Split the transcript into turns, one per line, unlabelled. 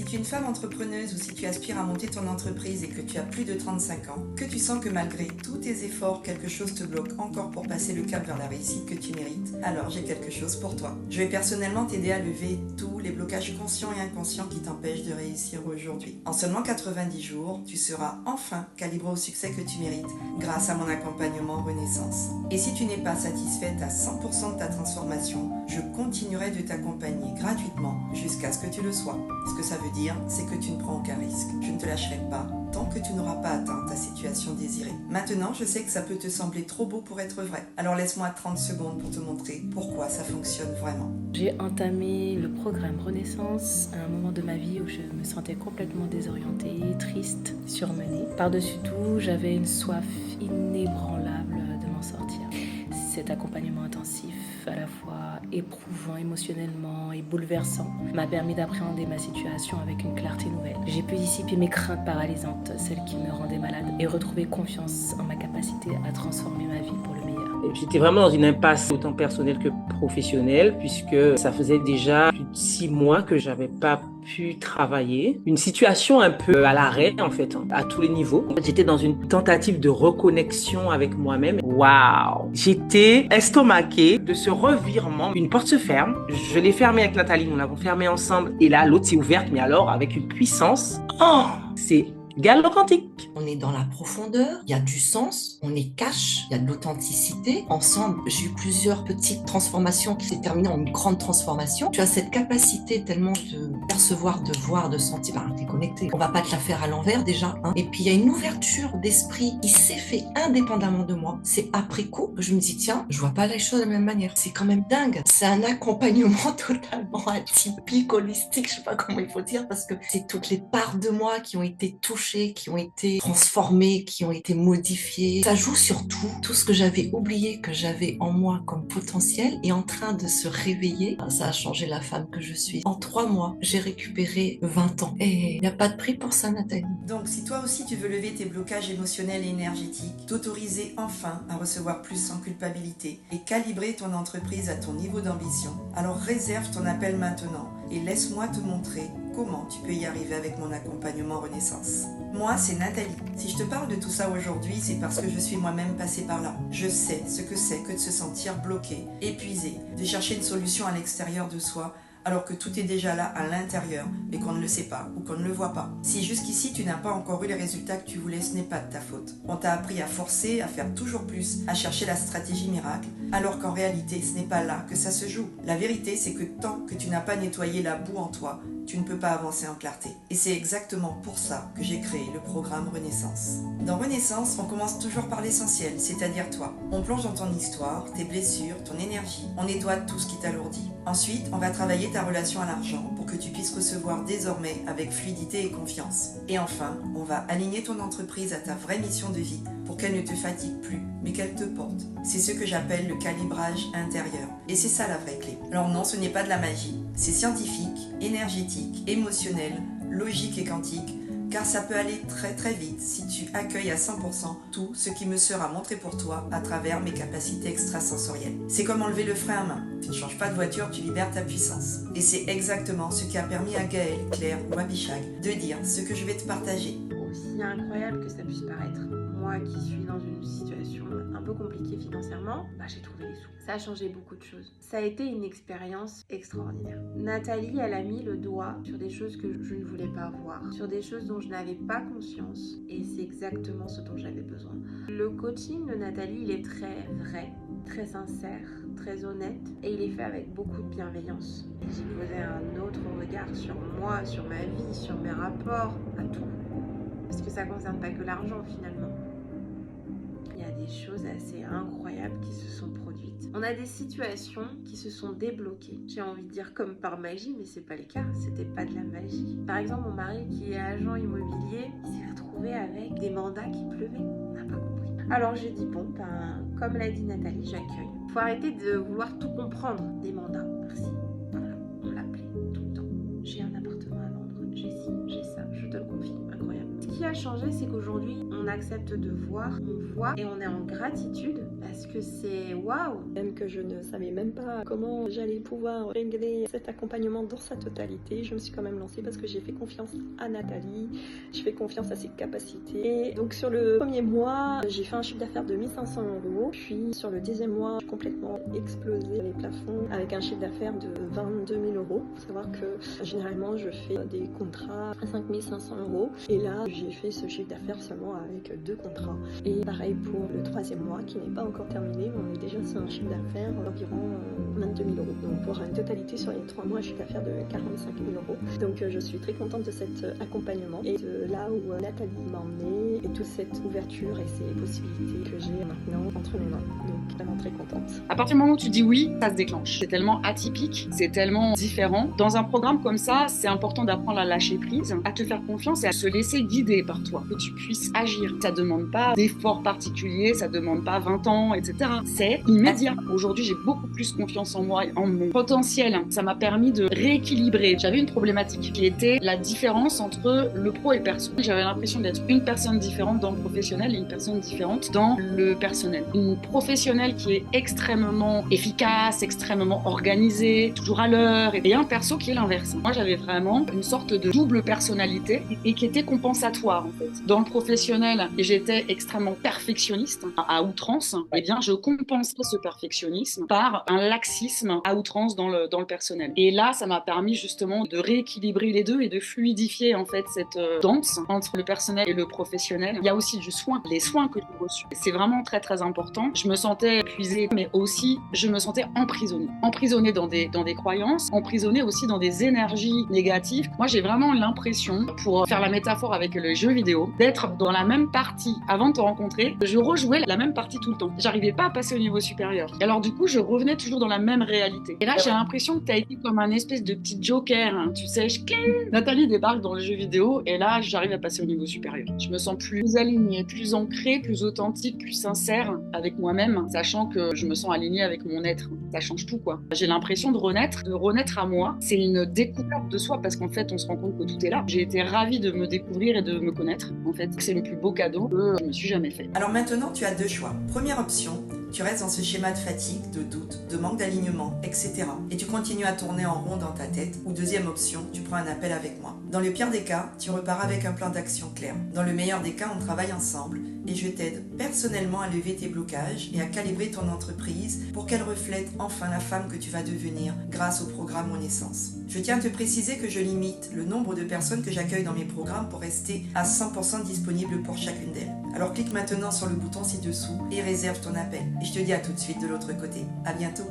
tu es une femme entrepreneuse ou si tu aspires à monter ton entreprise et que tu as plus de 35 ans, que tu sens que malgré tous tes efforts, quelque chose te bloque encore pour passer le cap vers la réussite que tu mérites, alors j'ai quelque chose pour toi. Je vais personnellement t'aider à lever tous les blocages conscients et inconscients qui t'empêchent de réussir aujourd'hui. En seulement 90 jours, tu seras enfin calibré au succès que tu mérites grâce à mon accompagnement Renaissance. Et si tu n'es pas satisfaite à 100% de ta transformation, je continuerai de t'accompagner gratuitement jusqu'à ce que tu le sois. Ce que ça veut dire, c'est que tu ne prends aucun risque. Je ne te lâcherai pas tant que tu n'auras pas atteint ta situation désirée. Maintenant, je sais que ça peut te sembler trop beau pour être vrai. Alors laisse-moi 30 secondes pour te montrer pourquoi ça fonctionne vraiment.
J'ai entamé le programme Renaissance à un moment de ma vie où je me sentais complètement désorientée, triste, surmenée. Par-dessus tout, j'avais une soif inébranlable de m'en sortir. Cet accompagnement intensif, à la fois éprouvant émotionnellement et bouleversant, m'a permis d'appréhender ma situation avec une clarté nouvelle. J'ai pu dissiper mes craintes paralysantes, celles qui me rendaient malade, et retrouver confiance en ma capacité à transformer ma vie pour le meilleur.
J'étais vraiment dans une impasse autant personnelle que professionnelle puisque ça faisait déjà plus de 6 mois que j'avais pas pu travailler. Une situation un peu à l'arrêt en fait, à tous les niveaux. J'étais dans une tentative de reconnexion avec moi-même. Waouh! J'étais estomaquée de ce revirement. Une porte se ferme. Je l'ai fermée avec Nathalie, nous l'avons fermée ensemble. Et là, l'autre s'est ouverte, mais alors avec une puissance. Oh! C'est galoprantique.
On est dans la profondeur, il y a du sens, on est cash, il y a de l'authenticité. Ensemble, j'ai eu plusieurs petites transformations qui s'est terminées en une grande transformation. Tu as cette capacité tellement de percevoir, de voir, de sentir. Bah, t'es connecté. On va pas te la faire à l'envers déjà. Hein. Et puis il y a une ouverture d'esprit qui s'est fait indépendamment de moi. C'est après coup que je me dis tiens, je vois pas les choses de la même manière. C'est quand même dingue. C'est un accompagnement totalement atypique, holistique, je sais pas comment il faut dire, parce que c'est toutes les parts de moi qui ont été touchées, qui ont été transformées, qui ont été modifiées. Ça joue sur tout ce que j'avais oublié, que j'avais en moi comme potentiel, est en train de se réveiller. Ça a changé la femme que je suis. En 3 mois, j'ai récupéré 20 ans. Et il n'y a pas de prix pour ça, Nathalie.
Donc, si toi aussi tu veux lever tes blocages émotionnels et énergétiques, t'autoriser enfin à recevoir plus sans culpabilité et calibrer ton entreprise à ton niveau d'ambition, alors réserve ton appel maintenant et laisse-moi te montrer comment tu peux y arriver avec mon accompagnement Renaissance. Moi, c'est Nathalie. Si je te parle de tout ça aujourd'hui, c'est parce que je suis moi-même passée par là. Je sais ce que c'est que de se sentir bloqué, épuisé, de chercher une solution à l'extérieur de soi, alors que tout est déjà là à l'intérieur, mais qu'on ne le sait pas ou qu'on ne le voit pas. Si jusqu'ici tu n'as pas encore eu les résultats que tu voulais, ce n'est pas de ta faute. On t'a appris à forcer, à faire toujours plus, à chercher la stratégie miracle, alors qu'en réalité, ce n'est pas là que ça se joue. La vérité, c'est que tant que tu n'as pas nettoyé la boue en toi, tu ne peux pas avancer en clarté. Et c'est exactement pour ça que j'ai créé le programme Renaissance. Dans Renaissance, on commence toujours par l'essentiel, c'est-à-dire toi. On plonge dans ton histoire, tes blessures, ton énergie. On nettoie tout ce qui t'alourdit. Ensuite, on va travailler ta relation à l'argent pour que tu puisses recevoir désormais avec fluidité et confiance. Et enfin, on va aligner ton entreprise à ta vraie mission de vie pour qu'elle ne te fatigue plus, mais qu'elle te porte. C'est ce que j'appelle le calibrage intérieur. Et c'est ça la vraie clé. Alors non, ce n'est pas de la magie. C'est scientifique, énergétique, émotionnel, logique et quantique, car ça peut aller très très vite si tu accueilles à 100% tout ce qui me sera montré pour toi à travers mes capacités extrasensorielles. C'est comme enlever le frein à main. Tu ne changes pas de voiture, tu libères ta puissance. Et c'est exactement ce qui a permis à Gaëlle, Claire ou Abishag de dire ce que je vais te partager.
Aussi incroyable que ça puisse paraître, moi qui suis dans une situation un peu compliquée financièrement, j'ai trouvé les sous. Ça a changé beaucoup de choses. Ça a été une expérience extraordinaire. Nathalie, elle a mis le doigt sur des choses que je ne voulais pas voir, sur des choses dont je n'avais pas conscience, et c'est exactement ce dont j'avais besoin. Le coaching de Nathalie, il est très vrai, très sincère, très honnête, et il est fait avec beaucoup de bienveillance. J'ai posé un autre regard sur moi, sur ma vie, sur mes rapports, à tout. Parce que ça ne concerne pas que l'argent finalement. Il y a des choses assez incroyables qui se sont produites. On a des situations qui se sont débloquées. J'ai envie de dire comme par magie, mais c'est pas le cas, c'était pas de la magie. Par exemple, mon mari qui est agent immobilier, il s'est retrouvé avec des mandats qui pleuvaient. On n'a pas compris. Alors j'ai dit bon, comme l'a dit Nathalie, j'accueille. Faut arrêter de vouloir tout comprendre des mandats. Merci. Voilà, on l'appelait tout le temps. J'ai un appartement à vendre, j'ai ci, j'ai ça, je te le confirme, incroyable. Ce qui a changé, c'est qu'aujourd'hui, on accepte de voir, on voit et on est en gratitude parce que c'est waouh.
Même que je ne savais même pas comment j'allais pouvoir régler cet accompagnement dans sa totalité, je me suis quand même lancée parce que j'ai fait confiance à Nathalie, je fais confiance à ses capacités. Et donc sur le premier mois, j'ai fait un chiffre d'affaires de 1 500 €. Puis sur le deuxième mois, j'ai complètement explosé les plafonds avec un chiffre d'affaires de 22 000 €. Il faut savoir que généralement, je fais des contrats à 5 500 €. Et là, j'ai fait ce chiffre d'affaires seulement avec 2 contrats. Et pareil pour le troisième mois qui n'est pas encore terminé, mais on est déjà sur un chiffre d'affaires d'environ 22 000 €. Donc pour une totalité sur les 3 mois, un chiffre d'affaires de 45 000 €. Donc je suis très contente de cet accompagnement et de là où Nathalie m'a emmenée et toute cette ouverture et ces possibilités que j'ai maintenant entre mes mains. Donc vraiment très contente.
À partir du moment où tu dis oui, ça se déclenche. C'est tellement atypique, c'est tellement différent. Dans un programme comme ça, c'est important d'apprendre à lâcher prise, à te faire confiance et à se laisser guider par toi, que tu puisses agir. Ça demande pas d'efforts particuliers, ça demande pas 20 ans, etc. C'est immédiat. Aujourd'hui, j'ai beaucoup plus confiance en moi et en mon potentiel. Ça m'a permis de rééquilibrer. J'avais une problématique qui était la différence entre le pro et le perso. J'avais l'impression d'être une personne différente dans le professionnel et une personne différente dans le personnel. Une professionnelle qui est extrêmement efficace, extrêmement organisée, toujours à l'heure, et un perso qui est l'inverse. Moi, j'avais vraiment une sorte de double personnalité et qui était compensatoire, en fait. Dans le professionnel, j'étais extrêmement perfectionniste à outrance. Eh bien, je compensais ce perfectionnisme par un laxisme à outrance dans le personnel. Et là, ça m'a permis justement de rééquilibrer les deux et de fluidifier, en fait, cette danse entre le personnel et le professionnel. Il y a aussi du soin, les soins que j'ai reçus. C'est vraiment très, très important. Je me sentais épuisée, mais aussi, je me sentais emprisonnée. Emprisonnée dans des croyances, emprisonnée aussi dans des énergies négatives. Moi, j'ai vraiment l'impression, pour faire la métaphore avec le jeu vidéo, d'être dans la même partie. Avant de te rencontrer, je rejouais la même partie tout le temps. J'arrivais pas à passer au niveau supérieur. Et alors, du coup, je revenais toujours dans la même réalité. Et là, j'ai l'impression que tu as été comme un espèce de petit joker, hein. Tu sais, Nathalie débarque dans le jeu vidéo et là, j'arrive à passer au niveau supérieur. Je me sens plus alignée, plus ancrée, plus authentique, plus sincère avec moi-même, sachant que je me sens alignée avec mon être. Ça change tout, quoi. J'ai l'impression de renaître à moi. C'est une découverte de soi parce qu'en fait, on se rend compte que tout est là. J'ai été ravie de me découvrir et de me connaître. En fait, c'est le plus beau cadeau que je me suis jamais fait.
Alors maintenant, tu as 2 choix. Première option, tu restes dans ce schéma de fatigue, de doute, de manque d'alignement, etc. Et tu continues à tourner en rond dans ta tête. Ou deuxième option, tu prends un appel avec moi. Dans le pire des cas, tu repars avec un plan d'action clair. Dans le meilleur des cas, on travaille ensemble et je t'aide personnellement à lever tes blocages et à calibrer ton entreprise pour qu'elle reflète enfin la femme que tu vas devenir grâce au programme Mon Essence. Je tiens à te préciser que je limite le nombre de personnes que j'accueille dans mes programmes pour rester à 100% disponible pour chacune d'elles. Alors clique maintenant sur le bouton ci-dessous et réserve ton appel. Et je te dis à tout de suite de l'autre côté. À bientôt.